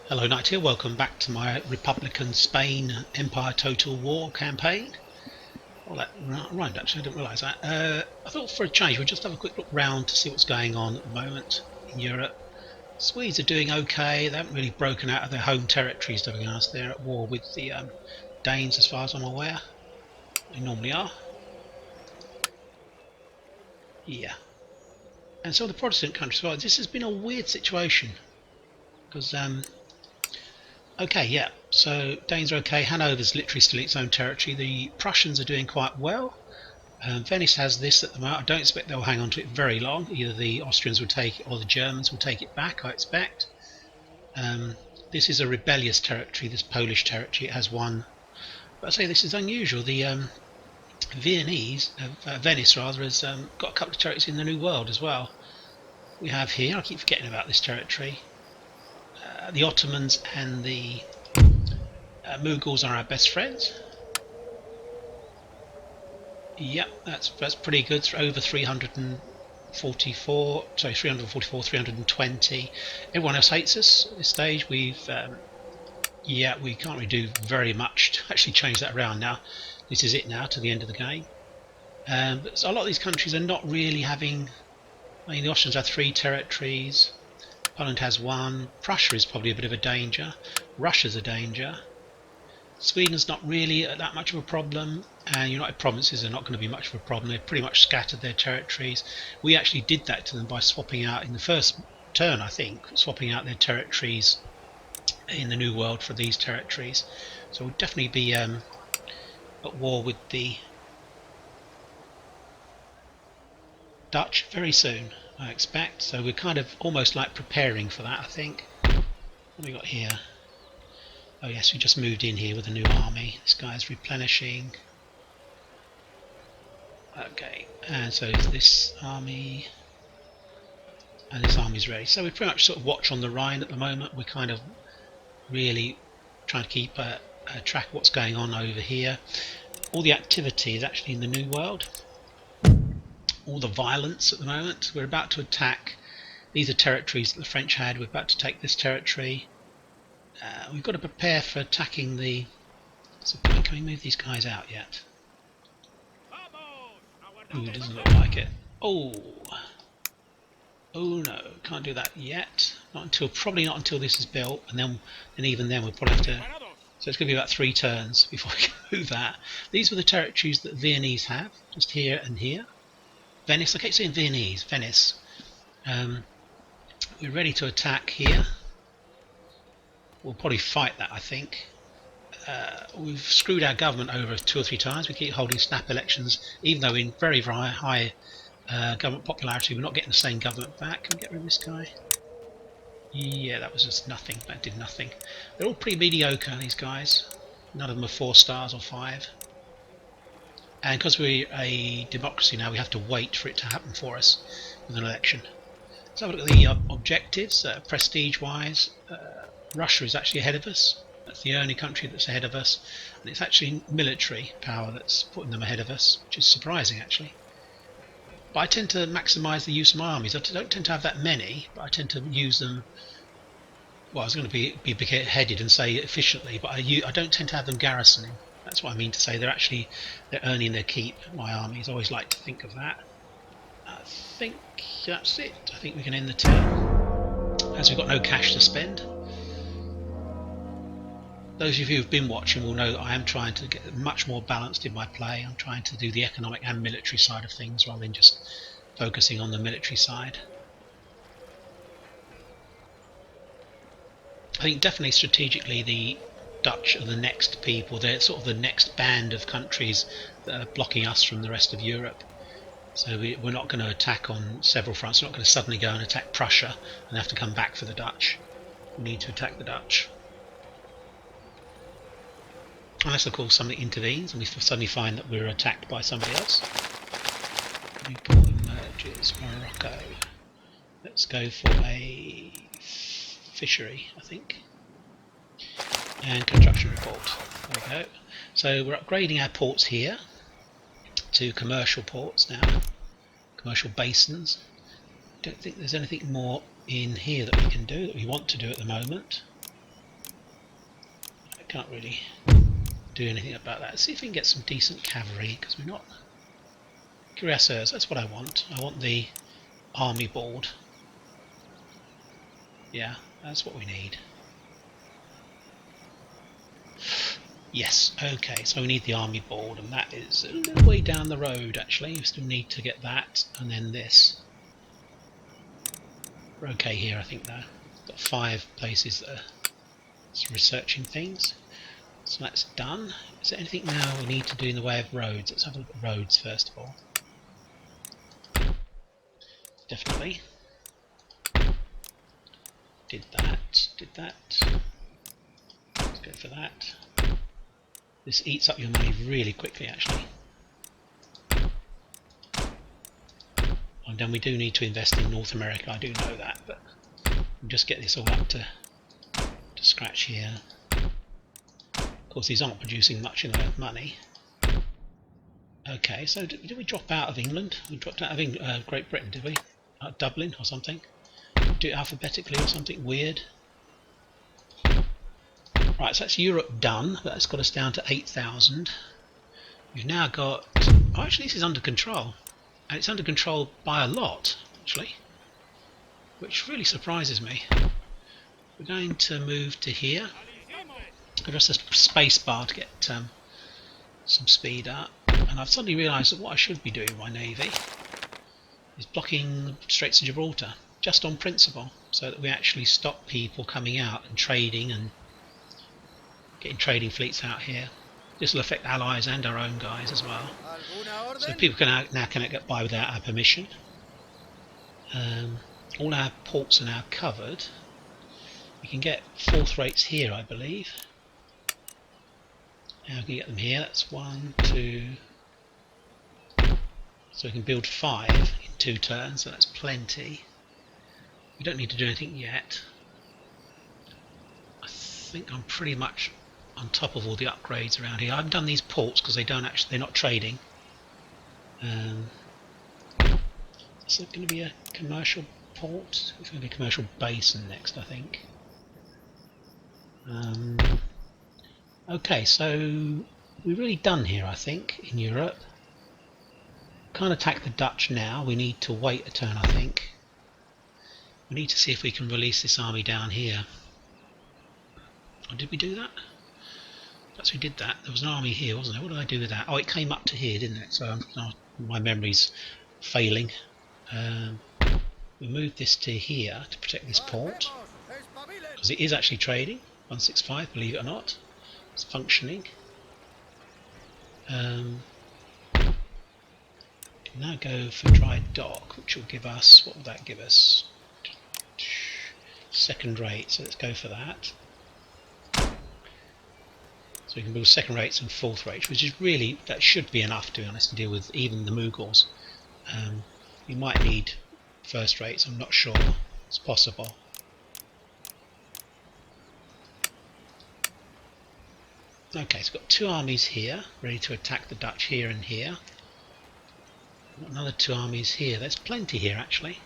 Hello Knight here, welcome back to my Republican Spain Empire Total War campaign. Well, that rhymed actually, I didn't realise that. I thought for a change we'll just have a quick look round to see what's going on at the moment in Europe. Swedes are doing okay, they haven't really broken out of their home territories to be honest. They're at war with the Danes as far as I'm aware. They normally are. Yeah. And so the Protestant countries, well, this has been a weird situation because okay, yeah. So Danes are okay. Hanover's literally still its own territory. The Prussians are doing quite well. Venice has this at the moment. I don't expect they'll hang on to it very long. Either the Austrians will take it or the Germans will take it back, I expect. This is a rebellious territory, this Polish territory. It has one. But I say this is unusual. The Viennese, Venice rather, has got a couple of territories in the New World as well. We have here, I keep forgetting about this territory. The Ottomans and the Mughals are our best friends. Yep, that's pretty good. It's over 344, 320. Everyone else hates us at this stage. We can't really do very much to actually change that around now. This is it now to the end of the game. But so a lot of these countries are not really having. I mean, the Austrians have 3 territories. Poland has 1. Prussia is probably a bit of a danger. Russia's a danger. Sweden's not really that much of a problem, and United Provinces are not going to be much of a problem. They've pretty much scattered their territories. We actually did that to them by swapping out in the first turn, I think, swapping out their territories in the New World for these territories. So we'll definitely be at war with the Dutch very soon, I expect. So we're kind of almost like preparing for that, I think. What have we got here? Oh yes, we just moved in here with a new army. This guy's replenishing. Okay, and so this army, and this army's ready. So we pretty much sort of watch on the Rhine at the moment. We're kind of really trying to keep a track of what's going on over here. All the activity is actually in the New World. All the violence at the moment. We're about to attack. These are territories that the French had. We're about to take this territory. We've got to prepare for attacking the. So can we move these guys out yet? Ooh, doesn't look like it. Oh no, can't do that yet. Probably not until this is built, and even then we'll probably have to. So it's going to be about 3 turns before we can move that. These were the territories that Viennese have, just here and here. Venice, I keep saying Viennese, Venice. We're ready to attack here. We'll probably fight that, I think. We've screwed our government over 2 or 3 times. We keep holding snap elections, even though in very, very high government popularity, we're not getting the same government back. Can we get rid of this guy? Yeah, that was just nothing. That did nothing. They're all pretty mediocre, these guys. None of them are 4 stars or 5. And because we're a democracy now, we have to wait for it to happen for us with an election. Let's have a look at the objectives. Prestige-wise, Russia is actually ahead of us. That's the only country that's ahead of us, and it's actually military power that's putting them ahead of us, which is surprising actually. But I tend to maximise the use of my armies. I don't tend to have that many, but I tend to use them. Well, I was going to be big-headed and say efficiently, but I don't tend to have them garrisoning. That's what I mean to say. They're earning their keep. My armies. I always like to think of that. I think that's it. I think we can end the turn, as we've got no cash to spend. Those of you who've been watching will know that I am trying to get much more balanced in my play. I'm trying to do the economic and military side of things rather than just focusing on the military side. I think definitely strategically the Dutch are the next people. They're sort of the next band of countries that are blocking us from the rest of Europe. So we're not going to attack on several fronts. We're not going to suddenly go and attack Prussia and have to come back for the Dutch. We need to attack the Dutch. Unless, of course, somebody intervenes and we suddenly find that we're attacked by somebody else. Newport emerges, Morocco. Let's go for a fishery, I think. And construction report. There we go. So we're upgrading our ports here to commercial ports now. Commercial basins. Don't think there's anything more in here that we can do, that we want to do at the moment. can't really do anything about that. Let's see if we can get some decent cavalry, because we're not... Cuirassiers, that's what I want. I want the army board. Yeah, that's what we need. Yes, okay, so we need the army board, and that is a little way down the road actually. We still need to get that, and then this. We're okay here, I think, though. Got 5 places that are researching things. So that's done. Is there anything now we need to do in the way of roads? Let's have a look at roads first of all. Definitely. Did that, did that. Let's go for that. This eats up your money really quickly actually. And then we do need to invest in North America, I do know that, but we'll just get this all up to scratch here. Of course these aren't producing much in the way of money. Okay, so did we drop out of England? We dropped out of Great Britain, did we? Dublin or something? Do it alphabetically or something weird? Right, so that's Europe done. That's got us down to 8,000. We've now got... Oh, actually this is under control. And it's under control by a lot, actually. Which really surprises me. We're going to move to here. I press the space bar to get some speed up. And I've suddenly realised that what I should be doing with my navy is blocking the Straits of Gibraltar, just on principle, so that we actually stop people coming out and trading and getting trading fleets out here. This will affect allies and our own guys as well. So people can now cannot get by without our permission. All our ports are now covered. We can get 4th rates here, I believe. Now we can get them here. That's 1, 2. So we can build 5 in 2 turns, so that's plenty. We don't need to do anything yet. I think I'm pretty much on top of all the upgrades around here. I haven't done these ports because they're not trading. Is it going to be a commercial port? It's going to be a commercial basin next, I think. Okay, so we're really done here, I think, in Europe. Can't attack the Dutch now. We need to wait a turn, I think. We need to see if we can release this army down here. Or did we do that? Perhaps we did that. There was an army here, wasn't there? What did I do with that? Oh, it came up to here, didn't it? So my memory's failing. We moved this to here to protect this port. Because it is actually trading. 165, believe it or not. It's functioning. Now go for dry dock, which will give us, what will that give us? 2nd rate, so let's go for that. So we can build 2nd rates and 4th rates, which is really, that should be enough, to be honest, to deal with even the Mughals. You might need 1st rates, I'm not sure, it's possible. Okay, so we've got 2 armies here, ready to attack the Dutch here and here. Got another 2 armies here. There's plenty here actually.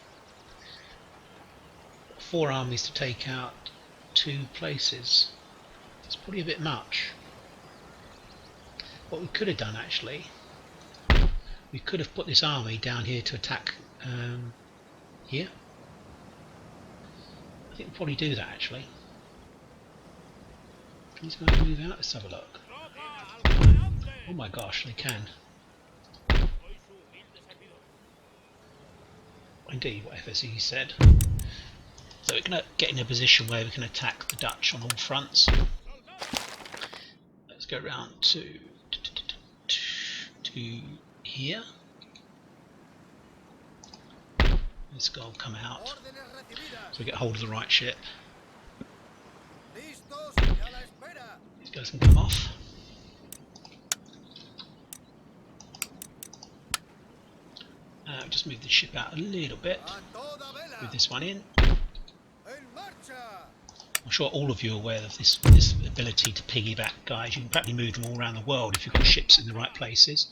4 armies to take out 2 places. It's probably a bit much. What we could have done actually, we could have put this army down here to attack here. I think we'll probably do that actually. Can these guys move out? Let's have a look. Oh my gosh, they can. Indeed, whatever he said. So we're going to get in a position where we can attack the Dutch on all fronts. Let's go round to here. This guy will come out. So we get hold of the right ship. These guys can come off. Just move the ship out a little bit. Move this one in. I'm sure all of you are aware of this ability to piggyback, guys. You can practically move them all around the world if you've got ships in the right places.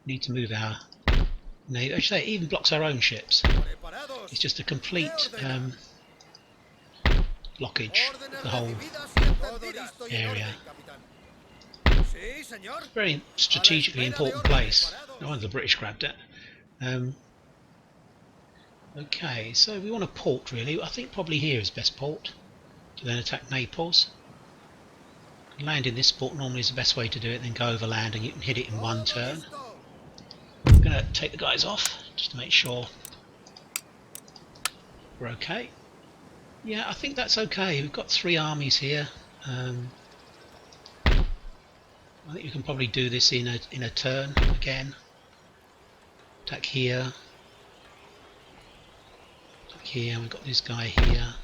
We need to move our navy. I should say it even blocks our own ships. It's just a complete blockage of the whole area. Very strategically important place. No wonder the British grabbed it. Okay, so we want a port really. I think probably here is best port to then attack Naples. Land in this port normally is the best way to do it, then go overland and you can hit it in one turn. I'm going to take the guys off just to make sure we're okay. Yeah, I think that's okay. We've got 3 armies here. I think you can probably do this in a turn again. Attack here. Attack here. We've got this guy here.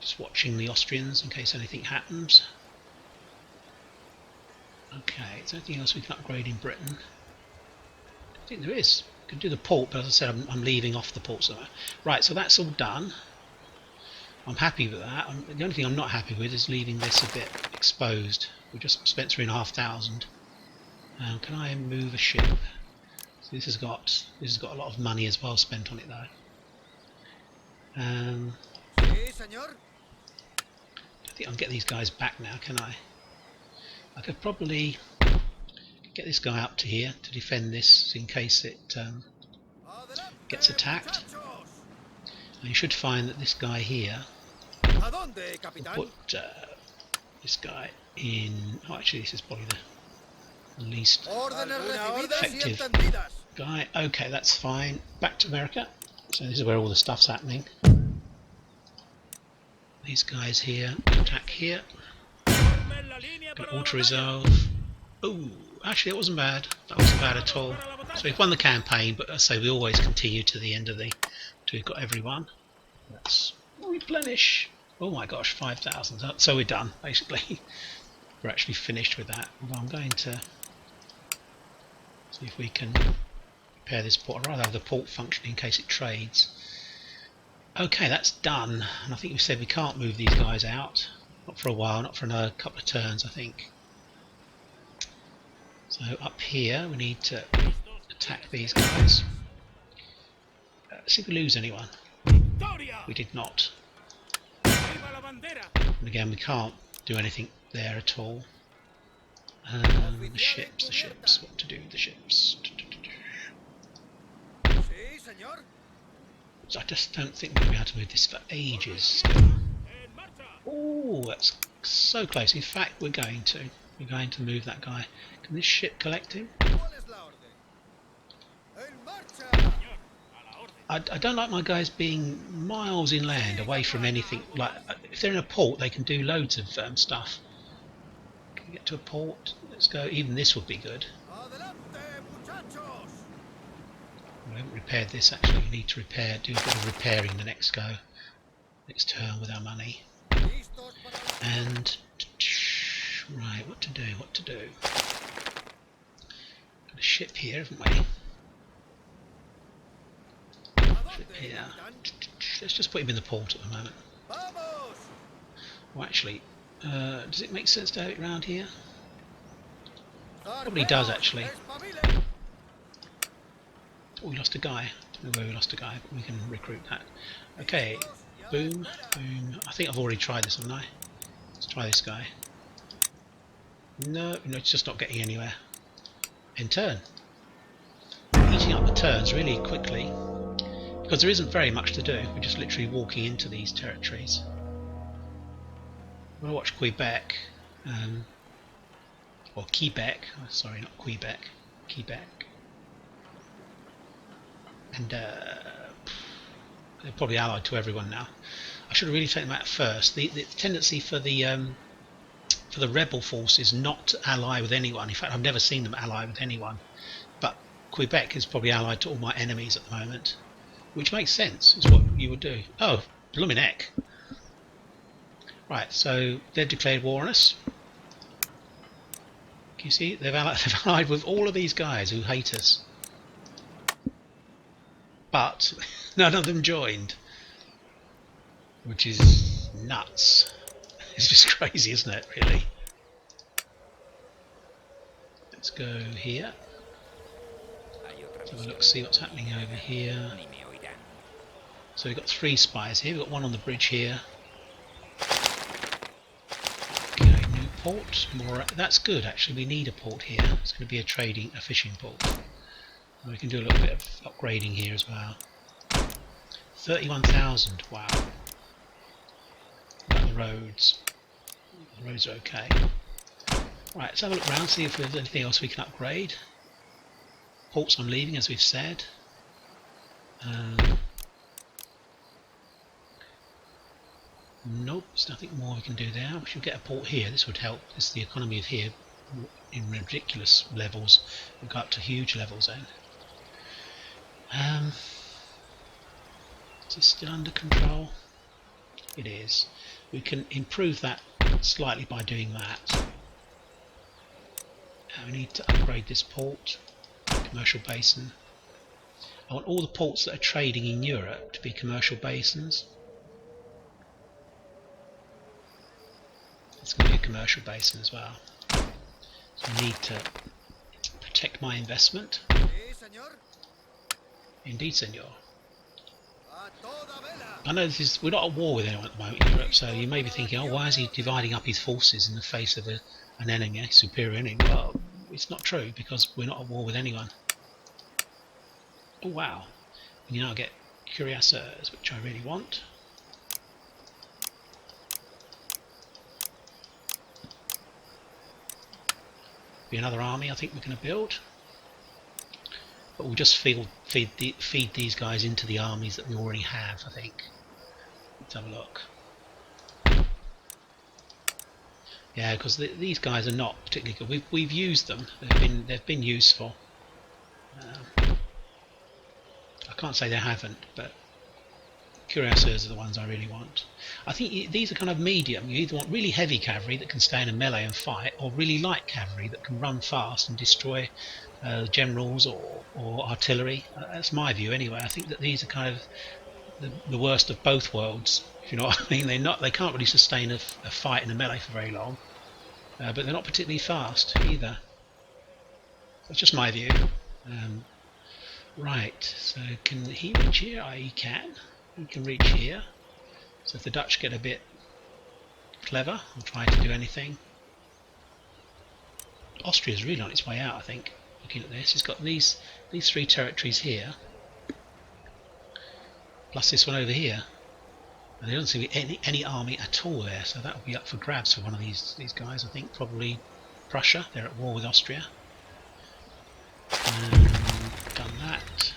Just watching the Austrians in case anything happens. Okay, is there anything else we can upgrade in Britain? I think there is. We can do the port, but as I said, I'm leaving off the port somewhere. Right, so that's all done. I'm happy with that. The only thing I'm not happy with is leaving this a bit exposed. We've just spent 3,500. Can I move a ship? So this has got a lot of money as well spent on it though. I think I'll get these guys back now, can I? I could probably get this guy up to here to defend this in case it gets attacked. And you should find that this guy here will put this guy in. Oh, actually, this is probably the least effective guy. Okay, that's fine. Back to America. So this is where all the stuff's happening. These guys here attack here. Got auto resolve. Oh, actually, that wasn't bad. That wasn't bad at all. So we've won the campaign, but I say we always continue to the end of the. We've got everyone. Let's replenish. Oh my gosh, 5,000. So we're done, basically. We're actually finished with that. Although I'm going to see if we can repair this port. I'd rather have the port function in case it trades. Okay, that's done. And I think we said we can't move these guys out. Not for a while, not for another couple of turns, I think. So up here, we need to attack these guys. See if we lose anyone. We did not. And again, we can't do anything there at all. The ships. What to do with the ships? So I just don't think we're going to be able to move this for ages. Oh, that's so close. In fact, we're going to move that guy. Can this ship collect him? I don't like my guys being miles inland, away from anything. Like if they're in a port, they can do loads of stuff. Can we get to a port? Let's go. Even this would be good. We haven't repaired this actually. We need to do a bit of repairing the next turn with our money. And right, what to do? Got a ship here, haven't we? Here. Let's just put him in the port at the moment. Well, actually, does it make sense to have it around here? Probably does, actually. Oh, we lost a guy. Don't know where we lost a guy, but we can recruit that. Okay, boom, boom. I think I've already tried this, haven't I? Let's try this guy. No, it's just not getting anywhere. In turn. Eating up the turns really quickly. Because there isn't very much to do, we're just literally walking into these territories. I'm going to watch Quebec, or Quebec, sorry, not Quebec, Quebec. And they're probably allied to everyone now. I should have really taken them out first. The tendency for the rebel force is not to ally with anyone. In fact, I've never seen them ally with anyone. But Quebec is probably allied to all my enemies at the moment. Which makes sense, is what you would do. Oh, blooming heck. Right, so they've declared war on us. Can you see? They've allied with all of these guys who hate us. But none of them joined. Which is nuts. It's just crazy, isn't it, really? Let's go here. Let's have a look, see what's happening over here. So we've got 3 spies here. We've got one on the bridge here. port, more. That's good actually. We need a port here. It's going to be a fishing port. And we can do a little bit of upgrading here as well. 31,000. Wow. What about the roads? The roads are okay. Right, let's have a look around, see if there's anything else we can upgrade. Ports I'm leaving, as we've said. Nope, there's nothing more we can do there. We should get a port here. This would help. This is the economy of here in ridiculous levels. We've got up to huge levels then. Is it still under control? It is. We can improve that slightly by doing that. We need to upgrade this port, commercial basin. I want all the ports that are trading in Europe to be commercial basins. It's going to be a commercial basin as well. So I need to protect my investment. Indeed, senor. I know we're not at war with anyone at the moment in Europe, so you may be thinking, oh, why is he dividing up his forces in the face of an enemy, a superior enemy? Well, it's not true, because we're not at war with anyone. Oh wow, you now get cuirassiers, which I really want. Be another army I think we're going to build. But we'll just feed these guys into the armies that we already have, I think. Let's have a look. Yeah, because these guys are not particularly good. We've used them. They've been useful. I can't say they haven't, but cuirassiers are the ones I really want. I think these are kind of medium. You either want really heavy cavalry that can stay in a melee and fight, or really light cavalry that can run fast and destroy generals or artillery. That's my view anyway. I think that these are kind of the worst of both worlds. If you know what I mean, they can't really sustain a fight in a melee for very long, but they're not particularly fast either. That's just my view. Right, so can he reach here? He can. He can reach here. So if the Dutch get a bit clever, I'll try to do anything. Austria's really on its way out, I think. Looking at this, it's got these three territories here, plus this one over here, and there doesn't seem to be any army at all there. So that will be up for grabs for one of these guys. I think probably Prussia. They're at war with Austria. Done that.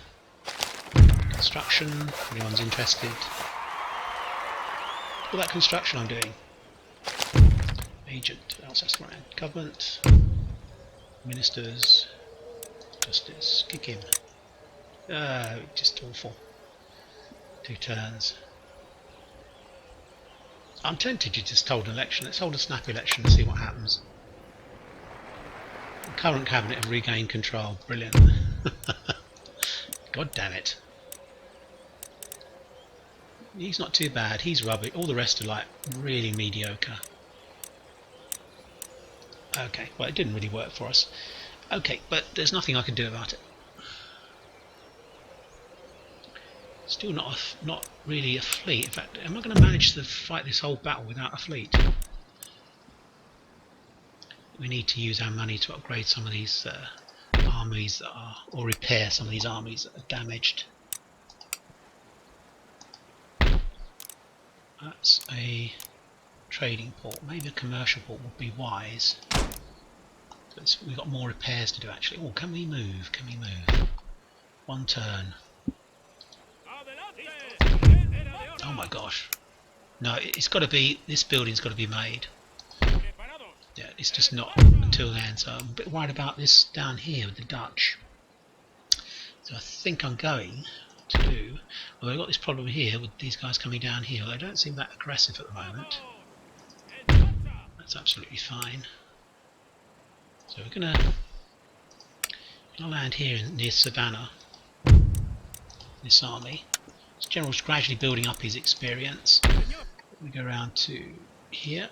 Construction. If anyone's interested. All that construction I'm doing. Agent, Alsace Lorraine, government, ministers, justice, kick him. Just awful. 2 turns. I'm tempted to just hold an election. Let's hold a snap election and see what happens. The current cabinet have regained control. Brilliant. God damn it. He's not too bad. He's rubbish. All the rest are like really mediocre. Okay, well it didn't really work for us. Okay, but there's nothing I can do about it. Still not really a fleet. In fact, am I going to manage to fight this whole battle without a fleet? We need to use our money to upgrade some of these armies that are, or repair some of these armies that are damaged. That's a trading port. Maybe a commercial port would be wise. But we've got more repairs to do actually. Oh, can we move? Can we move? 1 turn. Oh my gosh. No, it's got to be, this building's got to be made. Yeah, it's just not until then, so I'm a bit worried about this down here with the Dutch. So I think I'm going to do, well, I've got this problem here with these guys coming down here. Well, they don't seem that aggressive at the moment. That's absolutely fine. So we're gonna land here near Savannah. This army. This general's gradually building up his experience. We go around to here.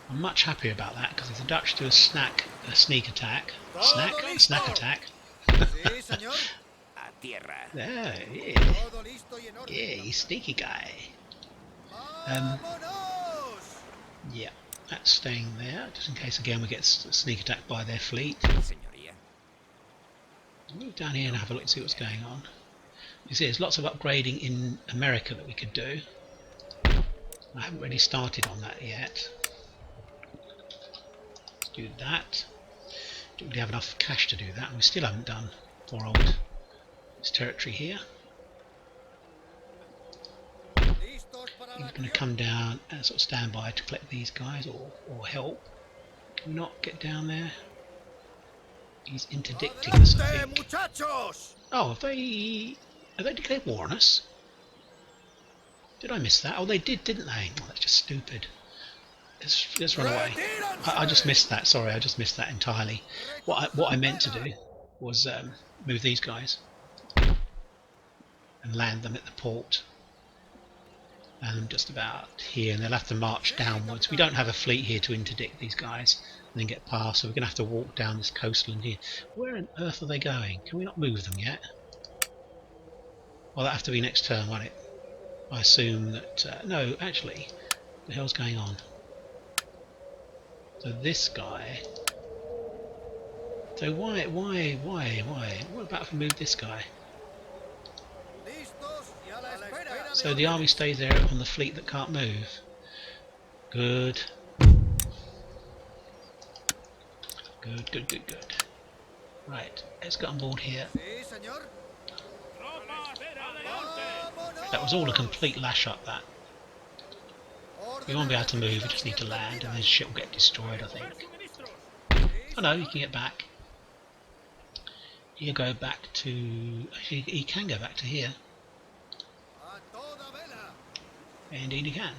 I'm much happier about that because if the Dutch do a sneak attack, snack attack. Yeah, yeah, he's sneaky guy. Yeah. That's staying there, just in case again we get sneak attacked by their fleet. Move down here and have a look and see what's going on. You see, there's lots of upgrading in America that we could do. I haven't really started on that yet. Let's do that. Don't really have enough cash to do that, and we still haven't done poor old this territory here. He's going to come down and sort of stand by to collect these guys or help. Can we not get down there? He's interdicting us, I think. Oh, have they declared war on us? Did I miss that? Oh, they did, didn't they? Oh, that's just stupid. Let's run away. I just missed that. Sorry, I just missed that entirely. What I meant to do was move these guys and land them at the port. And just about here, and they'll have to march downwards. We don't have a fleet here to interdict these guys and then get past, so we're going to have to walk down this coastline here. Where on earth are they going? Can we not move them yet? Well, that'll have to be next turn, won't it? I assume that... no, actually, what the hell's going on? So this guy... So why? What about if we move this guy? So the army stays there on the fleet that can't move. Good. Good. Right, let's get on board here. That was all a complete lash up, that. We won't be able to move, we just need to land and then shit will get destroyed, I think. Oh no, you can get back. You can go back to... Actually, he can go back to here. Indeed he can.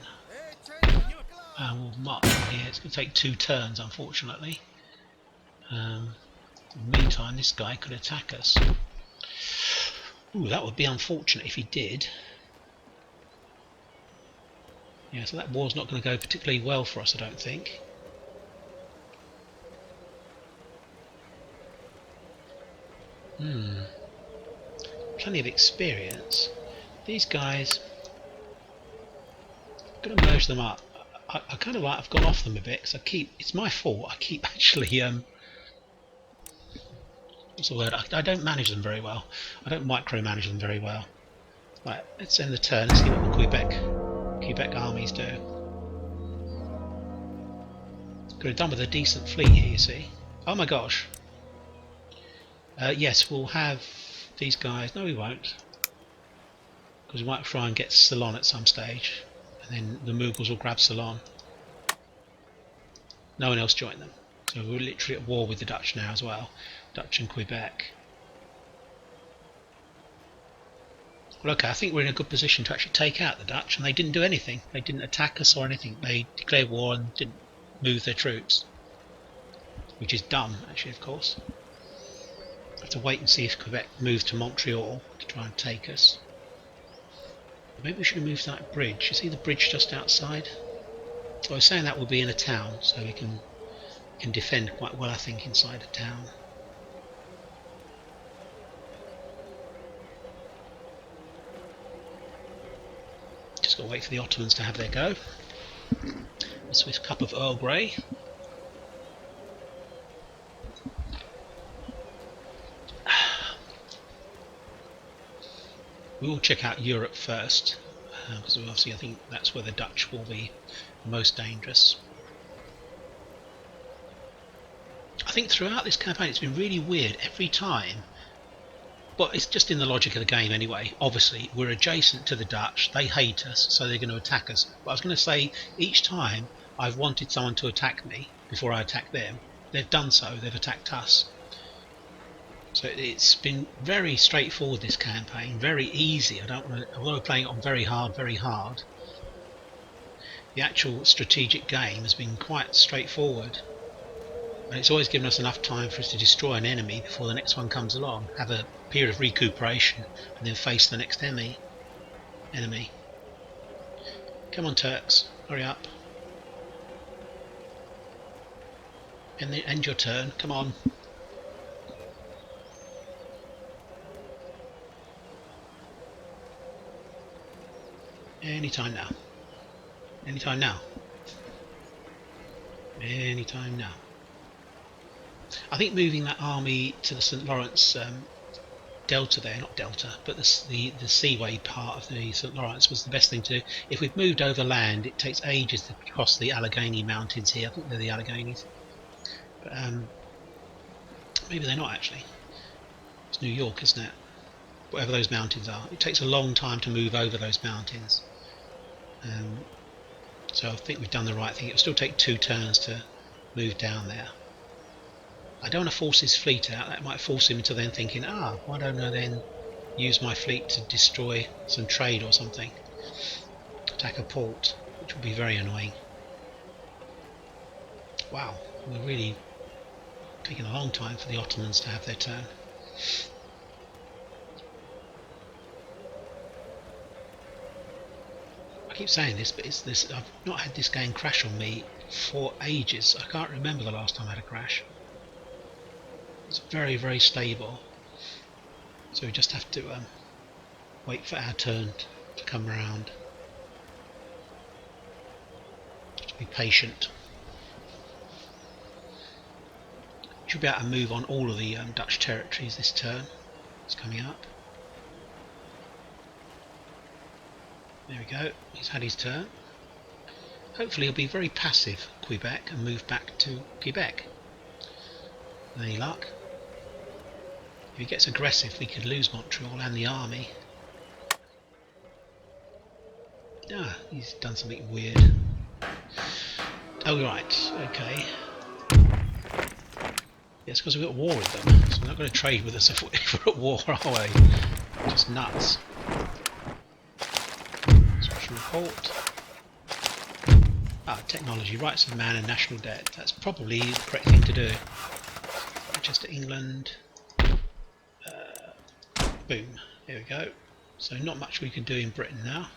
And we'll march from here. It's going to take 2 turns, unfortunately. In the meantime, this guy could attack us. Ooh, that would be unfortunate if he did. Yeah, so that war's not going to go particularly well for us, I don't think. Plenty of experience. These guys... I'm going to merge them up. I kind of like... I've gone off them a bit because I keep... It's my fault. I keep actually... what's the word? I don't manage them very well. I don't micromanage them very well. Right, let's end the turn and see what the Quebec armies do. Could have done with a decent fleet here, you see. Oh my gosh. Yes, we'll have these guys. No, we won't. Because we might try and get Ceylon at some stage. And then the Mughals will grab Ceylon. No one else joined them. So we're literally at war with the Dutch now as well. Dutch and Quebec. Well, okay, I think we're in a good position to actually take out the Dutch, and they didn't do anything. They didn't attack us or anything. They declared war and didn't move their troops. Which is dumb, actually, of course. We have to wait and see if Quebec moves to Montreal to try and take us. Maybe we should move to that bridge. You see the bridge just outside? So I was saying that will be in a town, so we can defend quite well, I think, inside a town. Just got to wait for the Ottomans to have their go. A Swiss cup of Earl Grey. We will check out Europe first, because obviously I think that's where the Dutch will be most dangerous. I think throughout this campaign it's been really weird every time. Well, it's just in the logic of the game anyway. Obviously, we're adjacent to the Dutch, they hate us, so they're going to attack us. But I was going to say, each time I've wanted someone to attack me before I attack them, they've done so, they've attacked us. So it's been very straightforward, this campaign, very easy. Although we're playing it on very hard, the actual strategic game has been quite straightforward. And it's always given us enough time for us to destroy an enemy before the next one comes along, have a period of recuperation, and then face the next enemy. Come on, Turks, hurry up. End your turn, come on. Anytime now. Anytime now. I think moving that army to the St. Lawrence delta there, not delta, but the seaway part of the St. Lawrence was the best thing to do. If we'd moved overland, it takes ages to cross the Allegheny Mountains here. I think they're the Alleghenies. But maybe they're not actually. It's New York, isn't it? Whatever those mountains are. It takes a long time to move over those mountains. So I think we've done the right thing. It will still take 2 turns to move down there. I don't want to force his fleet out. That might force him into then thinking, why don't I then use my fleet to destroy some trade or something? Attack a port, which would be very annoying. Wow, we're really taking a long time for the Ottomans to have their turn. I keep saying this, but I've not had this game crash on me for ages. I can't remember the last time I had a crash. It's very, very stable. So we just have to wait for our turn to come around. Just be patient. Should be able to move on all of the Dutch territories this turn. It's coming up. There we go. He's had his turn. Hopefully he'll be very passive, Quebec, and move back to Quebec. With any luck. If he gets aggressive, we could lose Montreal and the army. He's done something weird. Oh, right, okay. Yes, because we've got war with them, so they're not going to trade with us if we're at war, are we? Just nuts. Special report. Technology, rights of man and national debt. That's probably the correct thing to do. Manchester, England. Boom. There we go. So not much we can do in Britain now.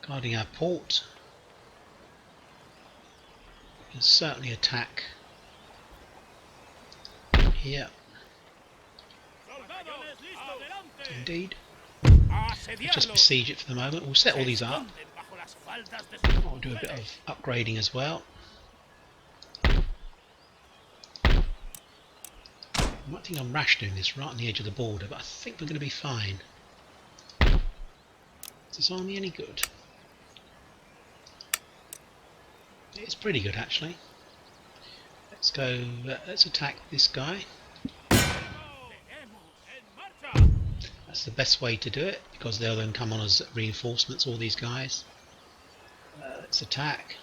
Guarding our port. We can certainly attack here. Indeed. Let's just besiege it for the moment. We'll set all these up. I'll do a bit of upgrading as well. I might think I'm rash doing this right on the edge of the border, but I think we're going to be fine. Is this army any good? It's pretty good actually. Let's go, let's attack this guy. That's the best way to do it, because they'll then come on as reinforcements, all these guys. Let's attack.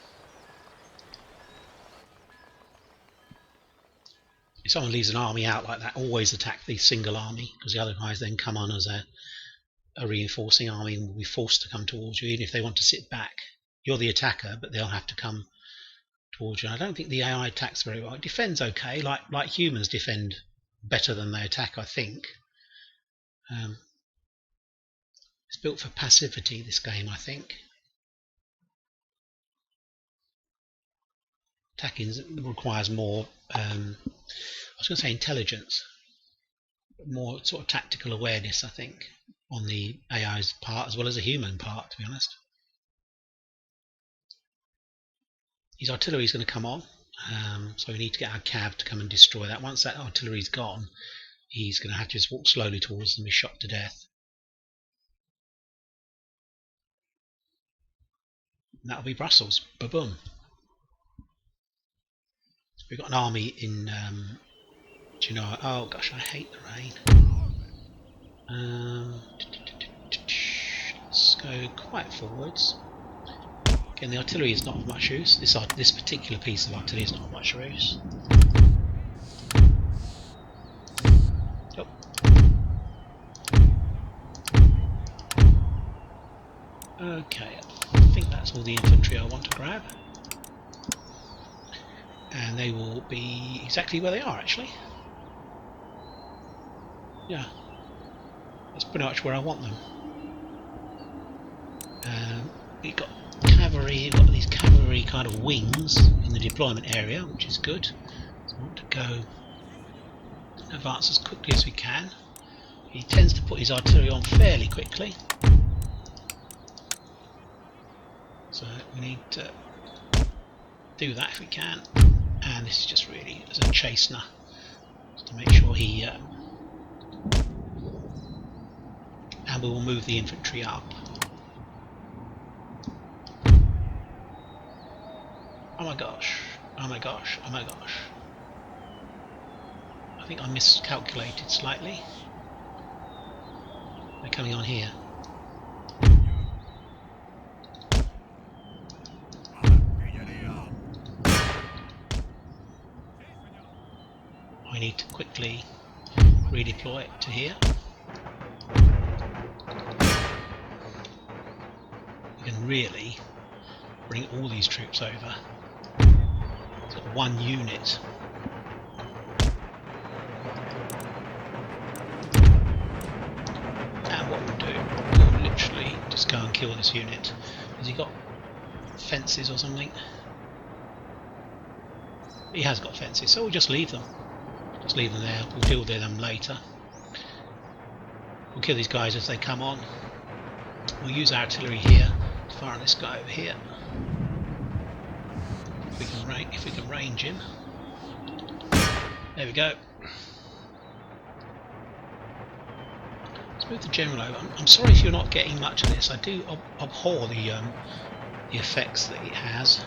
If someone leaves an army out like that, always attack the single army, because the other guys then come on as a reinforcing army and will be forced to come towards you, even if they want to sit back. You're the attacker, but they'll have to come towards you. And I don't think the AI attacks very well. It defends okay, like humans defend better than they attack, I think. It's built for passivity, this game, I think. Attacking requires more, I was going to say intelligence, but more sort of tactical awareness, I think, on the AI's part as well as a human part, to be honest. His artillery is going to come on, so we need to get our cav to come and destroy that. Once that artillery is gone, he's going to have to just walk slowly towards them and be shot to death. And that'll be Brussels. Ba-boom. We've got an army in, do you know, oh gosh, I hate the rain. Let's go quite forwards. Again, the artillery is not of much use. This particular piece of artillery is not of much use. Oh. Okay, I think that's all the infantry I want to grab. And they will be exactly where they are, actually. Yeah, that's pretty much where I want them. We've got cavalry, we've got these cavalry kind of wings in the deployment area, which is good. So I want to go advance as quickly as we can. He tends to put his artillery on fairly quickly. So we need to do that if we can. And this is just really as a chastener, just to make sure he... and we will move the infantry up. Oh my gosh, oh my gosh, oh my gosh. I think I miscalculated slightly. They're coming on here. I need to quickly redeploy it to here. We can really bring all these troops over. It's got one unit. And what we'll do, we'll literally just go and kill this unit. Has he got fences or something? He has got fences, so we'll just leave them. Just leave them there, we'll deal with them later. We'll kill these guys as they come on. We'll use our artillery here to fire on this guy over here. If we can range him. There we go. Let's move the general over. I'm sorry if you're not getting much of this. I do abhor the effects that it has.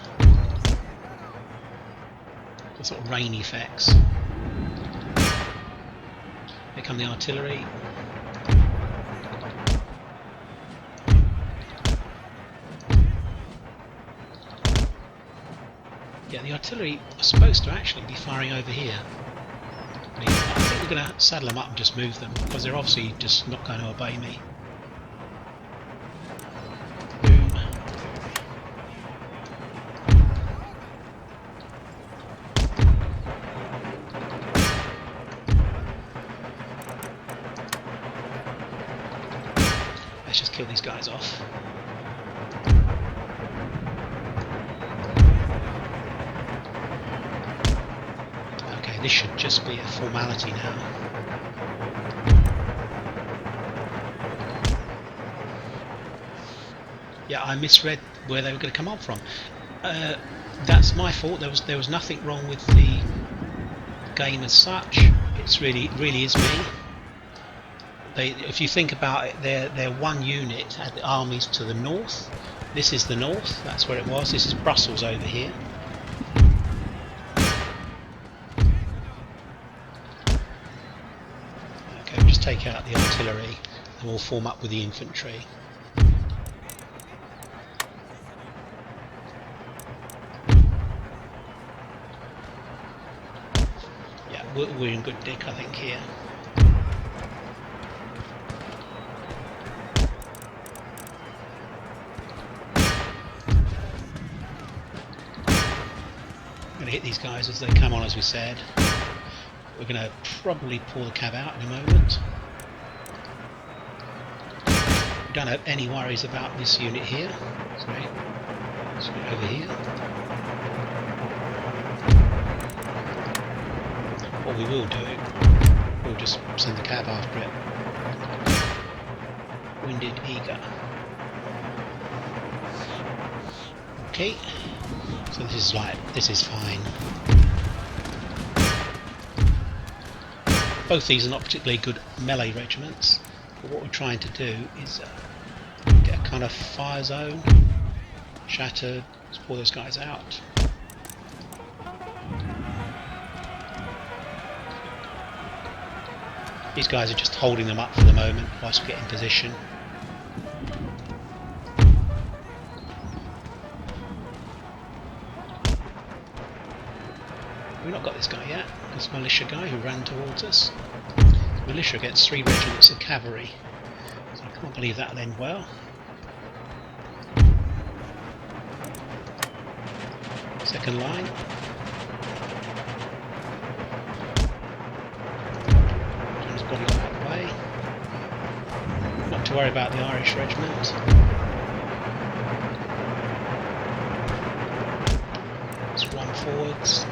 The sort of rain effects. Here come the artillery. Yeah, the artillery are supposed to actually be firing over here. I think we're going to saddle them up and just move them, because they're obviously just not going to obey me. Boom. Let's just kill these guys off. This should just be a formality now. Yeah, I misread where they were going to come up from. That's my fault. There was nothing wrong with the game as such. It's really is me. If you think about it, they're one unit had the armies to the north. This is the north. That's where it was. This is Brussels over here. Take out the artillery and we'll form up with the infantry. Yeah, we're in good nick, I think, here. I'm going to hit these guys as they come on, as we said. We're going to probably pull the cab out in a moment. We don't have any worries about this unit here. Sorry. Let's go over here. What we will do, we'll just send the cab after it. Winded Eager. Okay. So this is fine. Both these are not particularly good melee regiments, but what we're trying to do is get a kind of fire zone, shattered, let's pull those guys out. These guys are just holding them up for the moment whilst we get in position. We've not got this guy yet. This militia guy who ran towards us. Militia against 3 regiments of cavalry. So I can't believe that'll end well. Second line. John's body out of the way. Not to worry about the Irish regiment. Let's run forwards.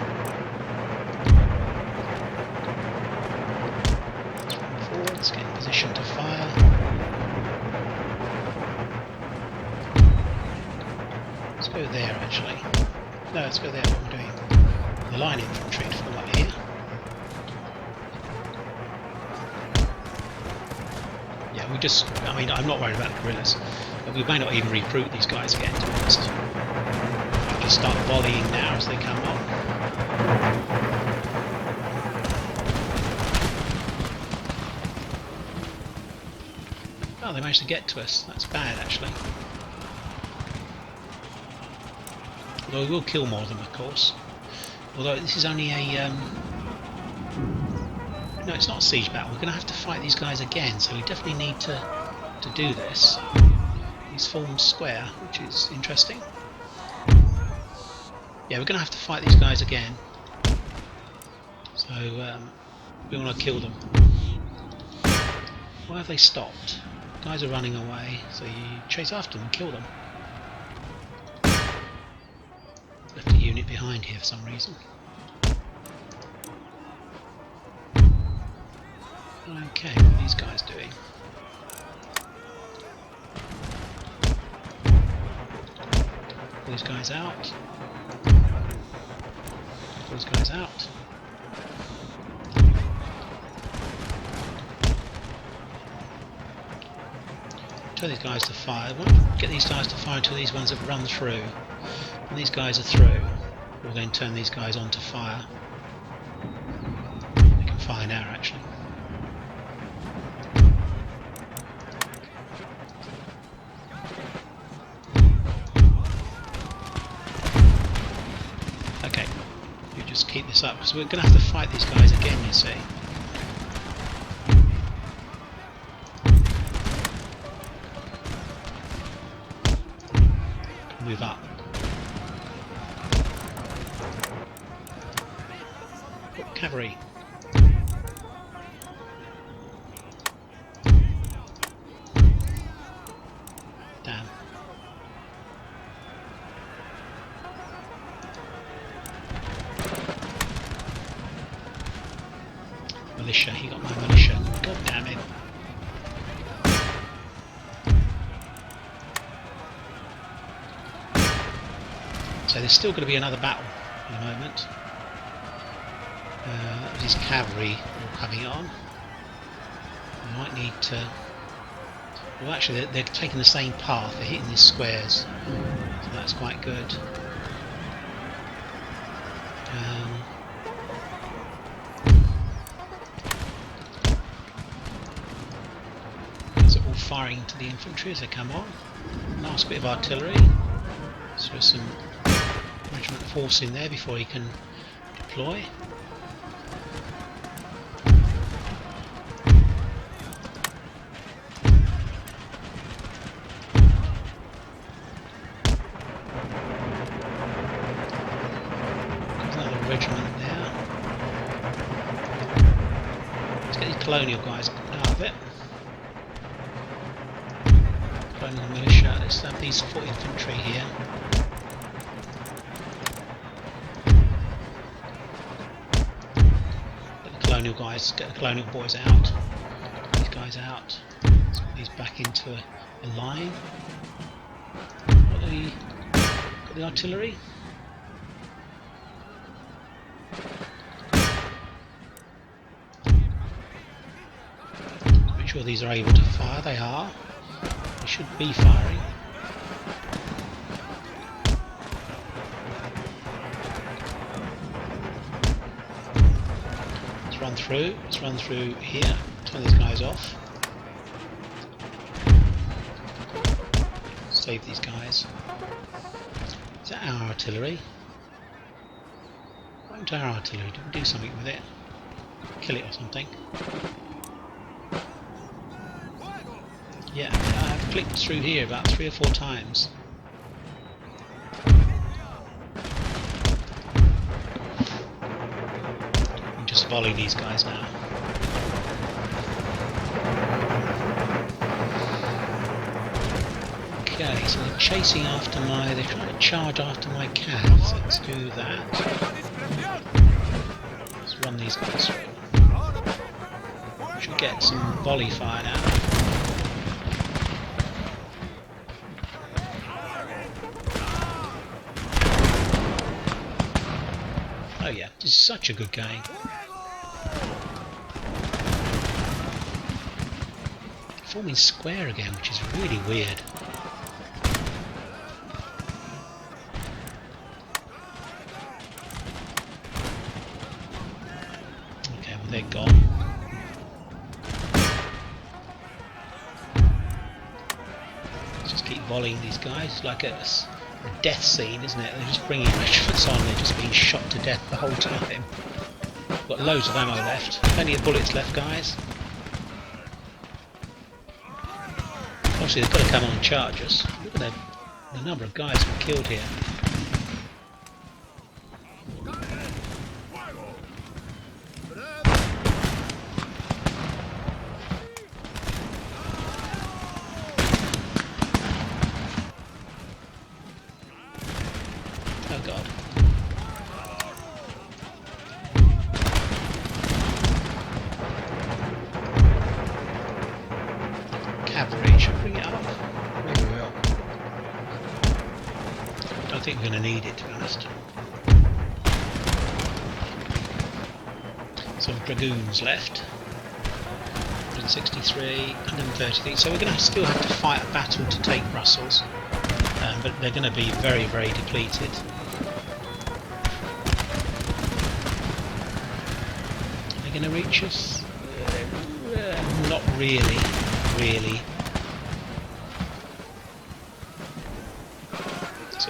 Let's get in position to fire. Let's go there actually. No, let's go there. What we're doing. The line infantry to fall up here. Yeah, we just. I mean, I'm not worried about the guerrillas, but we may not even recruit these guys again, to be honest. I'll just start volleying now as they come up. Oh, they managed to get to us. That's bad, actually. Although we will kill more of them, of course. Although this is only a... No, it's not a siege battle. We're going to have to fight these guys again, so we definitely need to do this. He's formed square, which is interesting. Yeah, we're going to have to fight these guys again. So, we want to kill them. Why have they stopped? Guys are running away, so you chase after them and kill them. Left a unit behind here for some reason. Okay, what are these guys doing? Pull these guys out. Pull these guys out. Tell these guys to fire. We won't get these guys to fire until these ones have run through. When these guys are through, we'll then turn these guys on to fire. They can fire now, actually. Okay, you just keep this up, because we're going to have to fight these guys again, you see. Move up. Cavalry. Damn. Militia, he got my militia. God damn it. So there's still going to be another battle in a moment. His cavalry all coming on. We might need to... Well, actually, they're taking the same path. They're hitting these squares, so that's quite good. So all firing into the infantry as they come on. Last bit of artillery. So there's some regiment force in there before he can deploy. There's another regiment there. Let's get these colonial guys out of it. Colonial militia, let's have these foot infantry here. Colonial guys, get the colonial boys out. Get these guys out. Let's put these back into a line. Got the artillery. Make sure these are able to fire. They are. They should be firing. Let's run through here, turn these guys off. Save these guys. Is that our artillery? What happened to our artillery? Did we do something with it? Kill it or something? Yeah, I've clicked through here about 3 or 4 times. Just volley these guys now. Okay, so they're chasing after they're trying to charge after my calves. Let's do that. Let's run these guys through. Should get some volley fire now. Oh yeah, this is such a good game. Forming square again, which is really weird. Okay, well they're gone. Let's just keep volleying these guys. It's like a death scene, isn't it? They're just bringing regiments on, they're just being shot to death the whole time. Got loads of ammo left. Plenty of bullets left, guys. Obviously they've got to come on and charge us. Look at the number of guys we've killed here. Oh god. Cavalry, should bring it up. Maybe we will. I don't think we're going to need it, to be honest. Some dragoons left. 163, 133. So we're going to still have to fight a battle to take Brussels. But they're going to be very, very depleted. Are they going to reach us? Not really.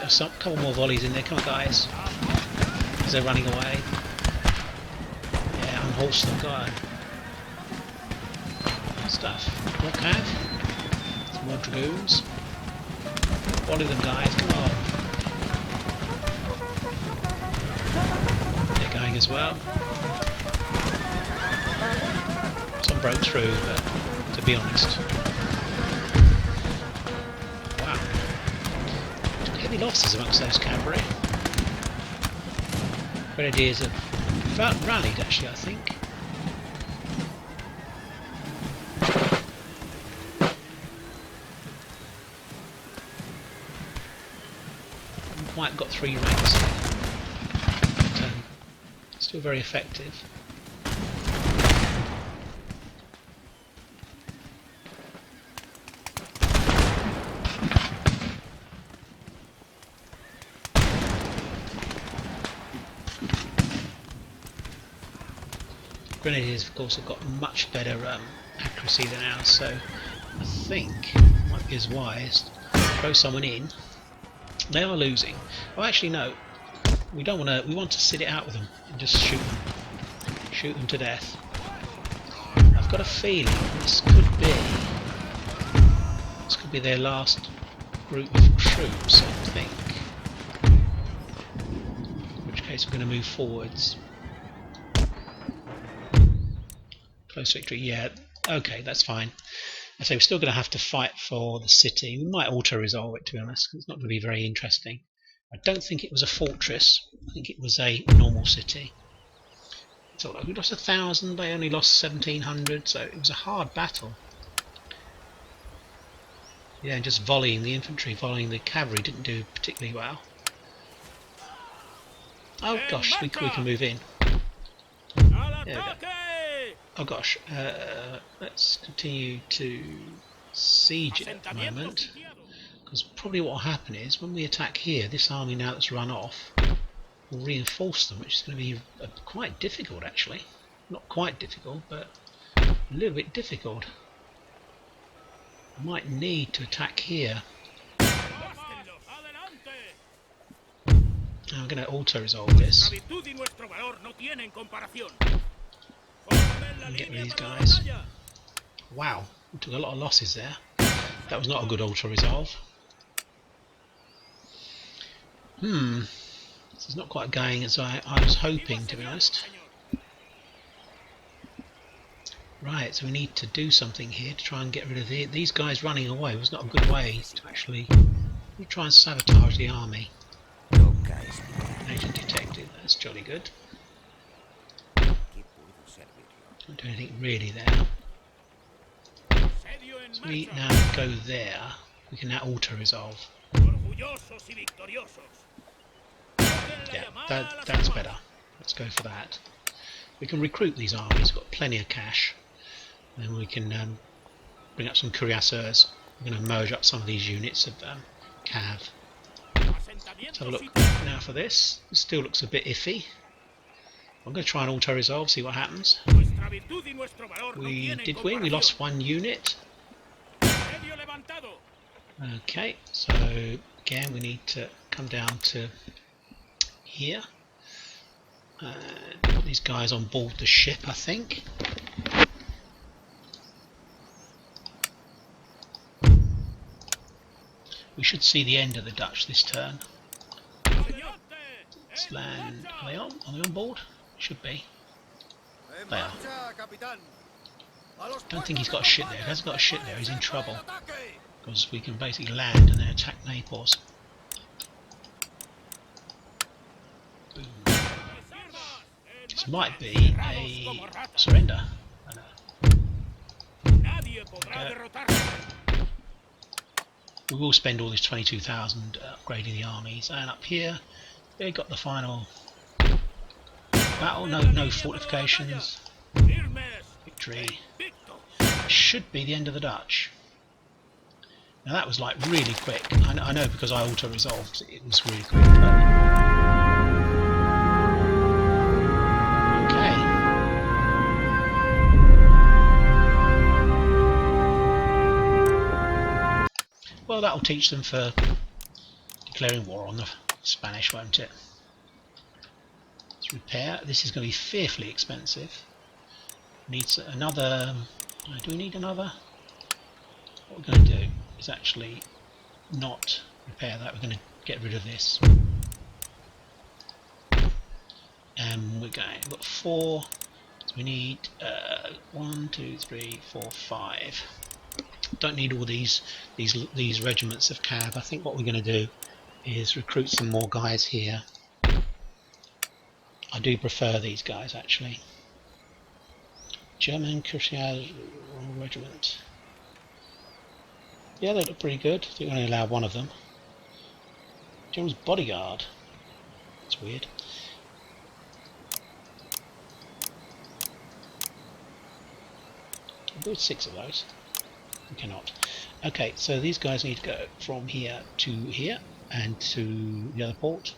So a couple more volleys in there. Come on, guys. As they're running away. Yeah, unhorse them, guy. Stuff. More cav. Some more dragoons. Volley them, guys. Come on. They're going as well. Some broke through, but to be honest. Wow. Heavy losses amongst those cavalry. Grenadiers have rallied, actually, I think. Haven't quite got 3 ranks yet. But, still very effective. Grenadiers, of course, have got much better accuracy than ours, so I think it might be as wise to throw someone in. They are losing. Oh, actually, no. We don't want to. We want to sit it out with them and just shoot them to death. I've got a feeling this could be their last group of troops. I think. In which case, we're going to move forwards. Close victory, yeah, okay, that's fine. I say we're still going to have to fight for the city. We might auto-resolve it, to be honest, because it's not going to be very interesting. I don't think it was a fortress. I think it was a normal city. So we lost 1,000, they only lost 1,700, so it was a hard battle. Yeah, and just volleying the infantry, volleying the cavalry didn't do particularly well. Oh gosh, we can move in. There we go. Oh gosh, let's continue to siege it at the moment, because probably what will happen is when we attack here, this army now that's run off will reinforce them, which is going to be quite difficult actually. Not quite difficult, but a little bit difficult. I might need to attack here. Now I'm going to auto-resolve this. And get rid of these guys. Wow, we took a lot of losses there. That was not a good auto-resolve. This is not quite going as I was hoping, to be honest. Right, so we need to do something here to try and get rid of these guys running away. Was not a good way to actually try and sabotage the army. Agent detected, that's jolly good. Don't do anything really there. So we now go there. We can now auto-resolve. Yeah, that's better. Let's go for that. We can recruit these armies. We've got plenty of cash. And then we can bring up some cuirassiers. We're going to merge up some of these units of cav. Let's have a look now for this. This still looks a bit iffy. I'm going to try and auto-resolve, see what happens. We did win. We lost one unit. Okay, so again we need to come down to here. Put these guys on board the ship, I think. We should see the end of the Dutch this turn. Let's land. Are they on? Are they on board? Should be. They are. Don't think he's got a ship there. If he hasn't got a ship there, he's in trouble. Because we can basically land and then attack Naples. Boom. This might be a surrender. I know. We will spend all this 22,000 upgrading the armies. And up here, they got the final battle. No fortifications. Victory. Should be the end of the Dutch. Now that was like really quick. I know because I auto-resolved, it was really quick. But... okay. Well, that'll teach them for declaring war on the Spanish, won't it? Let's repair. This is going to be fearfully expensive. Needs another. Do we need another? What we're going to do is actually not repair that. We're going to get rid of this. And we've got 4. So we need 1, 2, 3, 4, 5. Don't need all these regiments of cav. I think what we're going to do is recruit some more guys here. I do prefer these guys actually. German Cuirassier Regiment. Yeah, they look pretty good. I think we only allow one of them. General's Bodyguard. That's weird. I'll build 6 of those. We cannot. Okay, so these guys need to go from here to here and to the other port.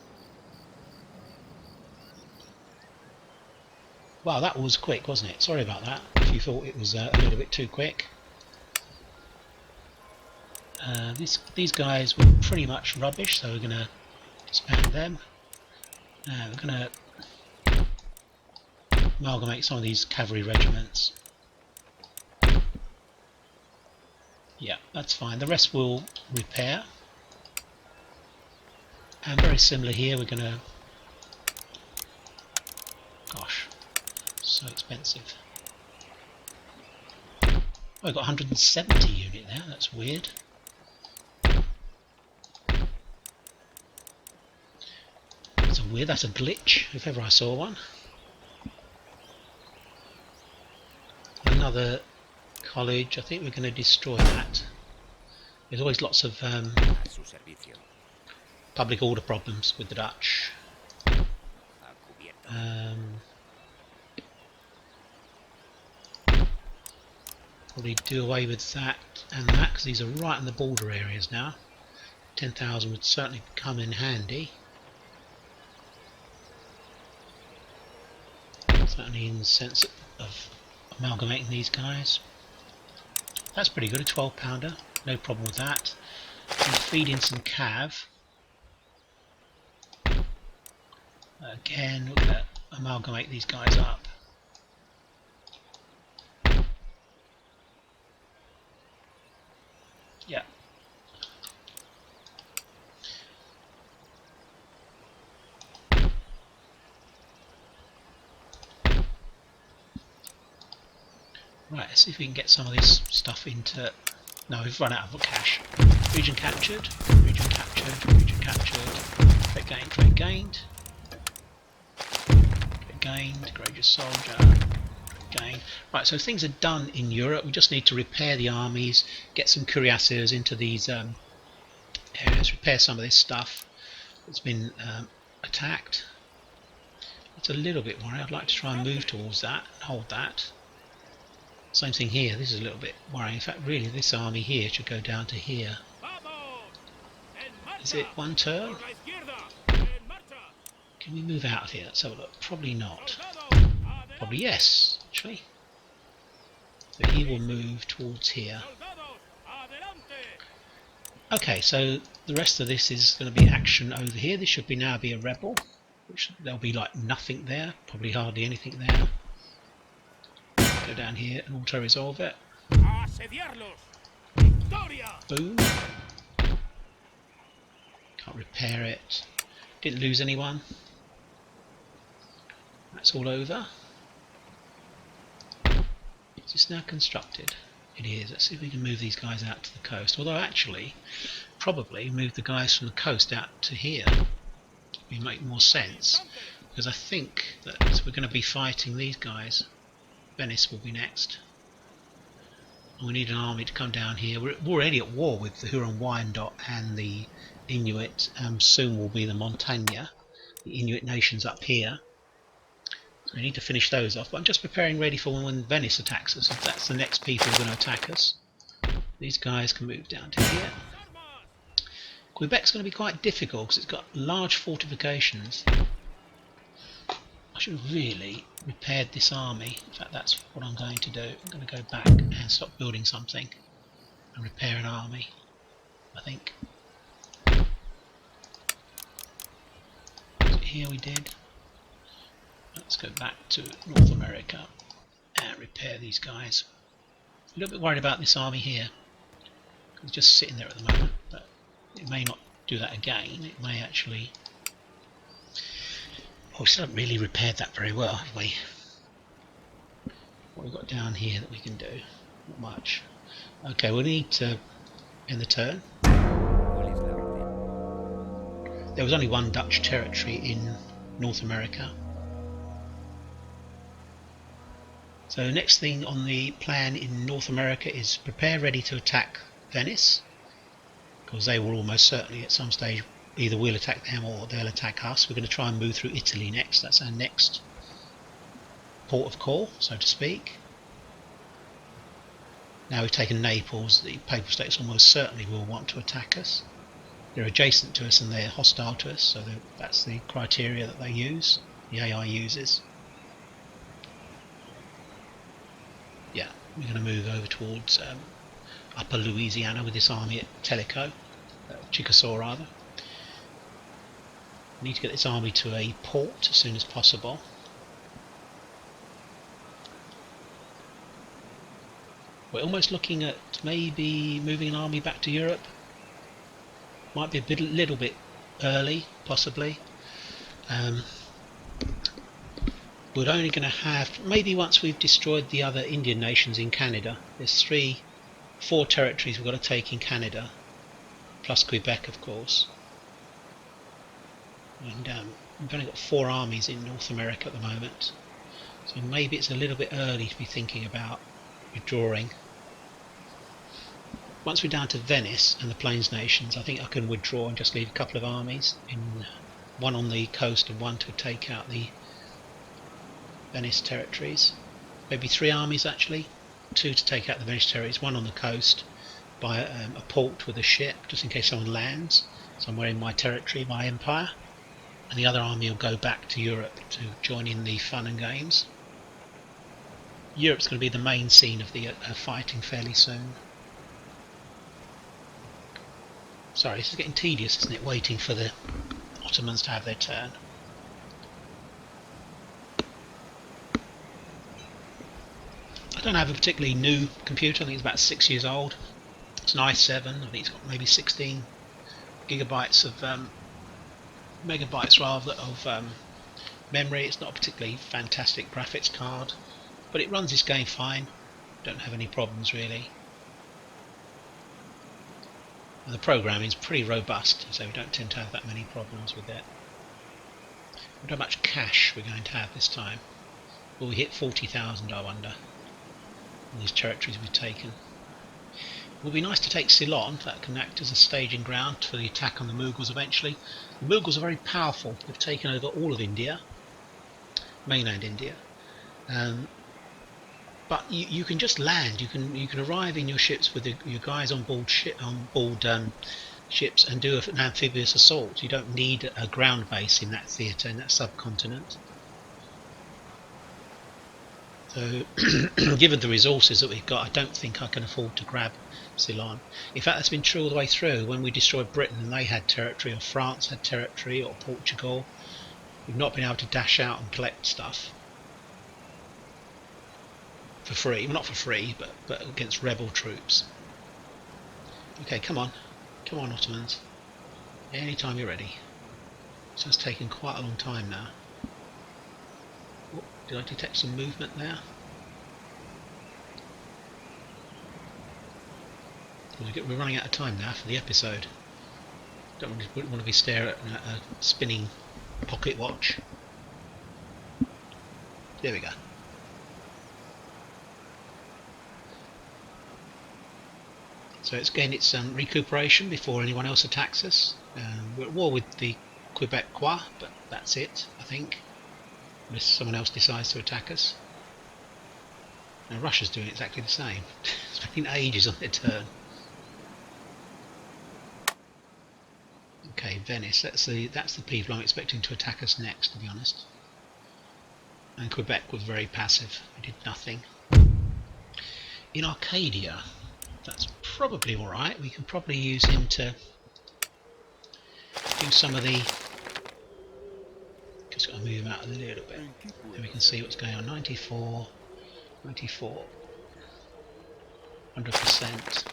Wow, that was quick, wasn't it? Sorry about that, if you thought it was a little bit too quick. These guys were pretty much rubbish, so we're going to expand them. We're going to amalgamate some of these cavalry regiments. Yeah, that's fine. The rest will repair. And very similar here, we're going to... gosh, so expensive. Oh, I've got 170 unit there, that's weird. That's weird, that's a glitch, if ever I saw one. Another college, I think we're going to destroy that. There's always lots of public order problems with the Dutch. Probably do away with that and that because these are right in the border areas now. 10,000 would certainly come in handy. Certainly in the sense of amalgamating these guys. That's pretty good, a 12-pounder, no problem with that. And feed in some cav. Again, we're going to amalgamate these guys up. Yeah. Right, let's see if we can get some of this stuff into... No, we've run out of cash. Region captured, region captured, region captured. Trade gained, trade gained. Trade gained, courageous soldier. Trade gained. Right, so things are done in Europe. We just need to repair the armies, get some cuirassiers into these areas, repair some of this stuff that's been attacked. It's a little bit worrying. I'd like to try and move towards that and hold that. Same thing here. This is a little bit worrying. In fact, really, this army here should go down to here. Is it one turn? Can we move out of here? Let's have a look. Probably not. Probably yes, actually. So he will move towards here. Okay, so the rest of this is going to be action over here. This should now be a rebel, which there'll be like nothing there, probably hardly anything there. Go down here and auto-resolve it. Boom. Can't repair it. Didn't lose anyone. That's all over. Is this now constructed? It is. Let's see if we can move these guys out to the coast. Although actually, probably move the guys from the coast out to here. It make more sense. Because I think that we're going to be fighting these guys. Venice will be next. And we need an army to come down here. We're already at war with the Huron-Wyandot and the Inuit. Soon will be the Montagna, the Inuit nations up here. So we need to finish those off. But I'm just preparing ready for when Venice attacks us. If that's the next people who are going to attack us. These guys can move down to here. Quebec's going to be quite difficult because it's got large fortifications. I should have really repaired this army. In fact, that's what I'm going to do. I'm going to go back and stop building something and repair an army, I think. So here we did. Let's go back to North America and repair these guys. A little bit worried about this army here. It's just sitting there at the moment, but it may not do that again. It may actually... Oh, we still haven't really repaired that very well, have we? What have we got down here that we can do? Not much. Okay, we'll need to end the turn. There was only one Dutch territory in North America. So next thing on the plan in North America is prepare ready to attack Venice, because they will almost certainly at some stage either we'll attack them or they'll attack us. We're going to try and move through Italy next. That's our next port of call, so to speak. Now we've taken Naples, the Papal States almost certainly will want to attack us. They're adjacent to us and they're hostile to us, so that's the criteria that they use, the AI uses. Yeah, we're going to move over towards Upper Louisiana with this army at Tellico, Chickasaw rather. We need to get this army to a port as soon as possible. We're almost looking at maybe moving an army back to Europe. Might be a little bit early, possibly. We're only going to have, maybe once we've destroyed the other Indian nations in Canada. There's 4 territories we've got to take in Canada, plus Quebec of course. And we've only got 4 armies in North America at the moment, so maybe it's a little bit early to be thinking about withdrawing. Once we're down to Venice and the Plains nations, I think I can withdraw and just leave a couple of armies, one on the coast and one to take out the Venice territories. Maybe 3 armies actually, 2 to take out the Venice territories, 1 on the coast by a port with a ship, just in case someone lands somewhere in my territory, my empire. And the other army will go back to Europe to join in the fun and games. Europe's going to be the main scene of the fighting fairly soon. Sorry, this is getting tedious, isn't it, waiting for the Ottomans to have their turn. I don't have a particularly new computer. I think it's about 6 years old. It's an i7. I think it's got maybe 16 gigabytes of megabytes rather of memory. It's not a particularly fantastic graphics card, but it runs this game fine. Don't have any problems really. And the programming is pretty robust, so we don't tend to have that many problems with it. I wonder how much cash we're going to have this time. Will we hit 40,000, I wonder, in these territories we've taken? It would be nice to take Ceylon. That can act as a staging ground for the attack on the Mughals eventually. The Mughals are very powerful. They've taken over all of India. mainland India. But you can just land. You can arrive in your ships with your guys on board ships and do an amphibious assault. You don't need a ground base in that theatre, in that subcontinent. So, given the resources that we've got, I don't think I can afford to grab Ceylon. In fact, that's been true all the way through. When we destroyed Britain and they had territory, or France had territory, or Portugal, we've not been able to dash out and collect stuff for free. Well, not for free, but against rebel troops. Okay, come on, Ottomans. Anytime you're ready. It's just taken quite a long time now. Oh, did I detect some movement there? We're running out of time now for the episode. Wouldn't want to be staring at a spinning pocket watch. There we go. So it's again, it's recuperation before anyone else attacks us. We're at war with the Quebecois, but that's it, I think. Unless someone else decides to attack us. Now Russia's doing exactly the same. It's been ages on their turn. Okay, Venice. That's the people I'm expecting to attack us next, to be honest. And Quebec was very passive. We did nothing. In Arcadia, that's probably all right. We can probably use him to do some of the. Just got to move him out a little bit, and we can see what's going on. 94, 94, 100%,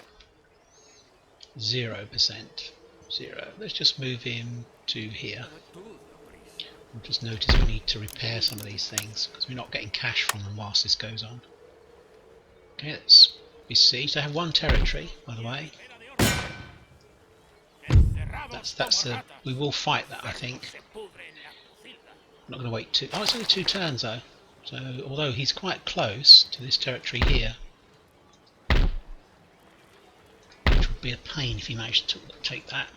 0%. 0. Let's just move him to here. And just notice we need to repair some of these things because we're not getting cash from them whilst this goes on. Okay, let's besiege. They have one territory, by the way. We will fight that, I think. I'm not going to wait too. Oh, it's only 2 turns though. So although he's quite close to this territory here, which would be a pain if he managed to take that.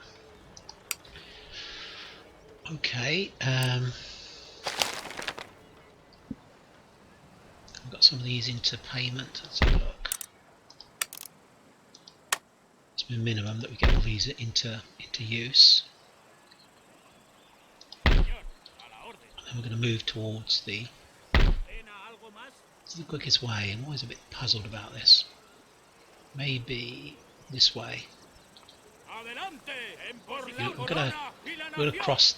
Okay, I've got some of these into payment. Let's have a look. It's the minimum that we get all these into use. And then we're going to move towards the quickest way. I'm always a bit puzzled about this. Maybe this way. We're going to cross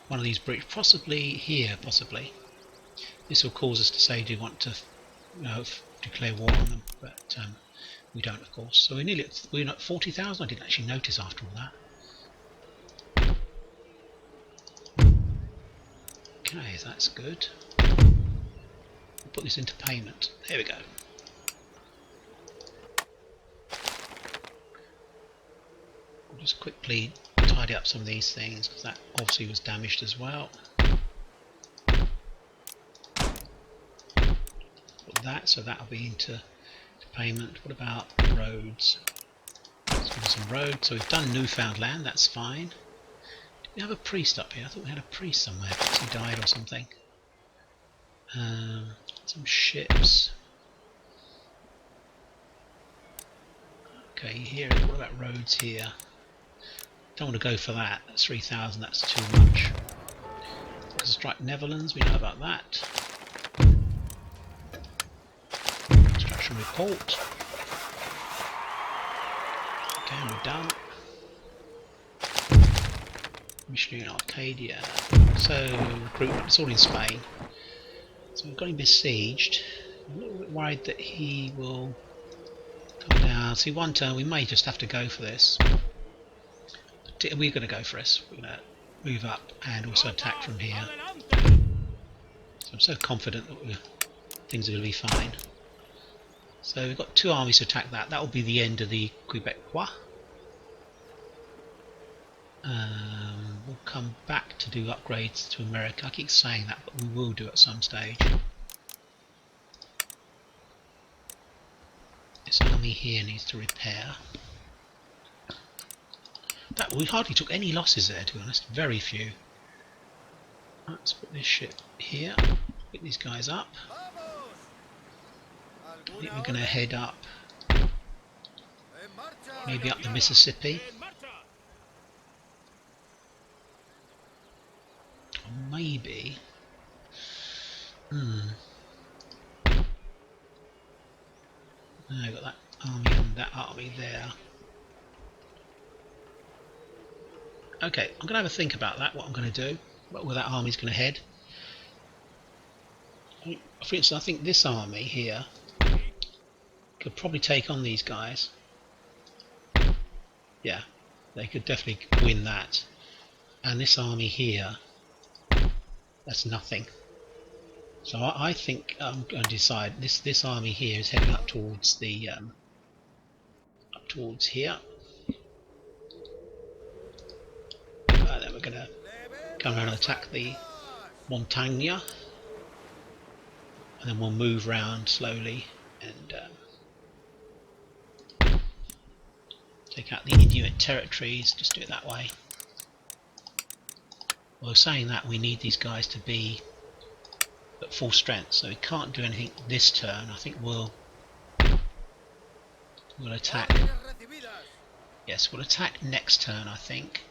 one of these bridges, possibly here. Possibly this will cause us to say, do you want to, declare war on them? But we don't, of course. So we're at 40,000. I didn't actually notice after all that. Okay, that's good. We'll put this into payment. There we go. We'll just quickly tidy up some of these things because that obviously was damaged as well. Put that, so that'll be into payment. What about roads? Let's give some roads. So we've done Newfoundland, that's fine. Did we have a priest up here? I thought we had a priest somewhere, perhaps he died or something. Some ships. Okay, here. What about roads here? Don't want to go for that. That's 3,000. That's too much. Strike Netherlands. We know about that. Construction report. Okay, we're done. Missionary in Arcadia. So recruitment. It's all in Spain. So we've got him besieged. I'm a little bit worried that he will come down. See, one turn we may just have to go for this. We're going to go for this. We're going to move up and also attack from here. So I'm so confident that things are going to be fine. So we've got 2 armies to attack that. That will be the end of the Quebecois. We'll come back to do upgrades to America. I keep saying that, but we will do at some stage. This army here needs to repair. We hardly took any losses there, to be honest. Very few. Let's put this ship here. Pick these guys up. I think we're going to head up, maybe up the Mississippi. Or maybe... I've got that army and that army there. Okay, I'm going to have a think about that, what I'm going to do, where that army's going to head. For instance, I think this army here could probably take on these guys. Yeah, they could definitely win that. And this army here, that's nothing. So I think I'm going to decide this army here is heading up towards the up towards here. Then we're going to come around and attack the Montagna, and then we'll move round slowly and take out the Inuit territories. Just do it that way. Well, saying that, we need these guys to be at full strength, so we can't do anything this turn. I think we'll attack. Yes, we'll attack next turn. I think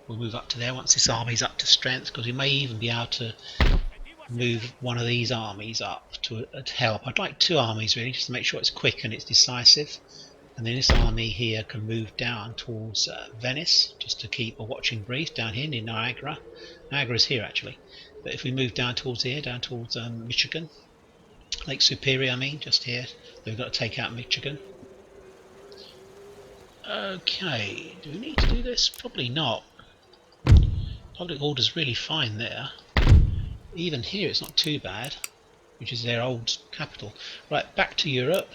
we'll move up to there once this army's up to strength, because we may even be able to move one of these armies up to help. I'd like two armies really, just to make sure it's quick and it's decisive. And then this army here can move down towards Venice, just to keep a watching brief down here near Niagara. Niagara's here actually. But if we move down towards here, down towards Michigan, Lake Superior I mean, just here, then we've got to take out Michigan. Okay, do we need to do this? Probably not. Public order's really fine there. Even here it's not too bad, which is their old capital. Right, back to Europe.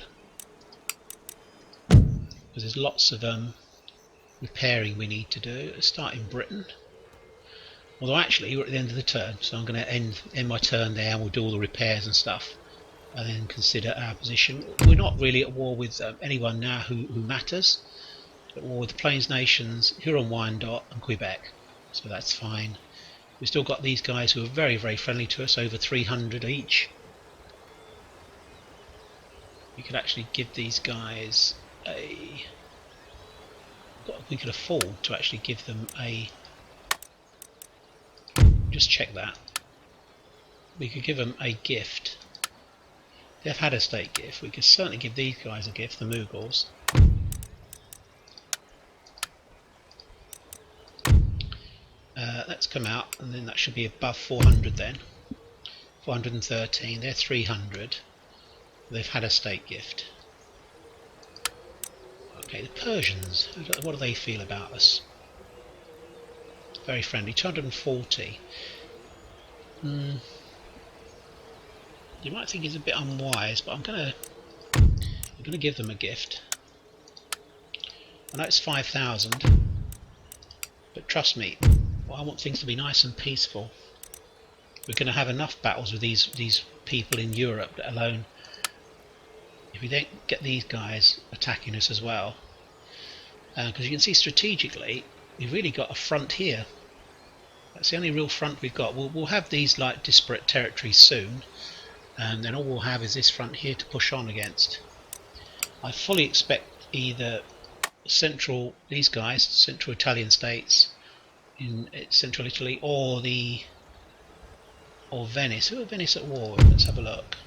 Because there's lots of repairing we need to do. Let's start in Britain. Although actually we're at the end of the turn, so I'm going to end my turn there and we'll do all the repairs and stuff and then consider our position. We're not really at war with anyone now who matters. We're at war with the Plains Nations, Huron-Wyandot and Quebec, so that's fine. We've still got these guys who are very, very friendly to us, over 300 each. We could actually give these guys we could afford to actually give them a, just check that, we could give them a gift. They've had a state gift, we could certainly give these guys a gift, the Mughals. Let's come out, and then that should be above 400 then. 413, they're 300. They've had a state gift. Okay, the Persians, what do they feel about us? Very friendly, 240. You might think it's a bit unwise, but I'm gonna give them a gift. I know it's 5,000, but trust me, I want things to be nice and peaceful. We're going to have enough battles with these people in Europe, let alone if we don't get these guys attacking us as well. Because you can see strategically, we've really got a front here. That's the only real front we've got. We'll have these like disparate territories soon, and then all we'll have is this front here to push on against. I fully expect either these guys, central Italian states in central Italy, or Venice. Who are Venice at war with? Let's have a look.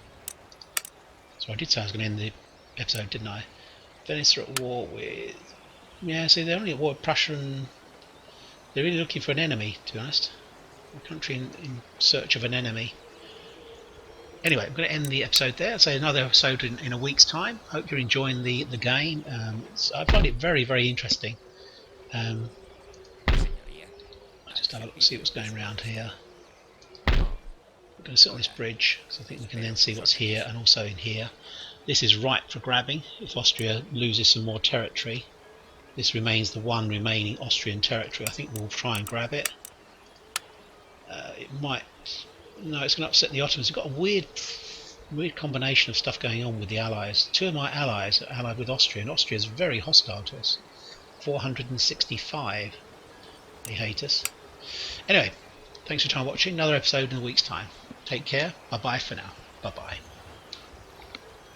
So I did say I was going to end the episode, didn't I? Venice are at war with... Yeah, see, they're only at war with Prussia, and they're really looking for an enemy, to be honest. A country in search of an enemy. Anyway, I'm going to end the episode there. I'll say another episode in a week's time. Hope you're enjoying the game. I find it very, very interesting. I'll just have a look, see what's going around here. We're going to sit on this bridge, so I think we can then see what's here and also in here. This is ripe for grabbing. If Austria loses some more territory, this remains the one remaining Austrian territory. I think we'll try and grab it. It might... No, it's going to upset the Ottomans. We've got a weird combination of stuff going on with the Allies. Two of my allies are allied with Austria, and Austria is very hostile to us. 465. They hate us. Anyway, thanks for your time watching. Another episode in a week's time. Take care. Bye bye for now. Bye bye.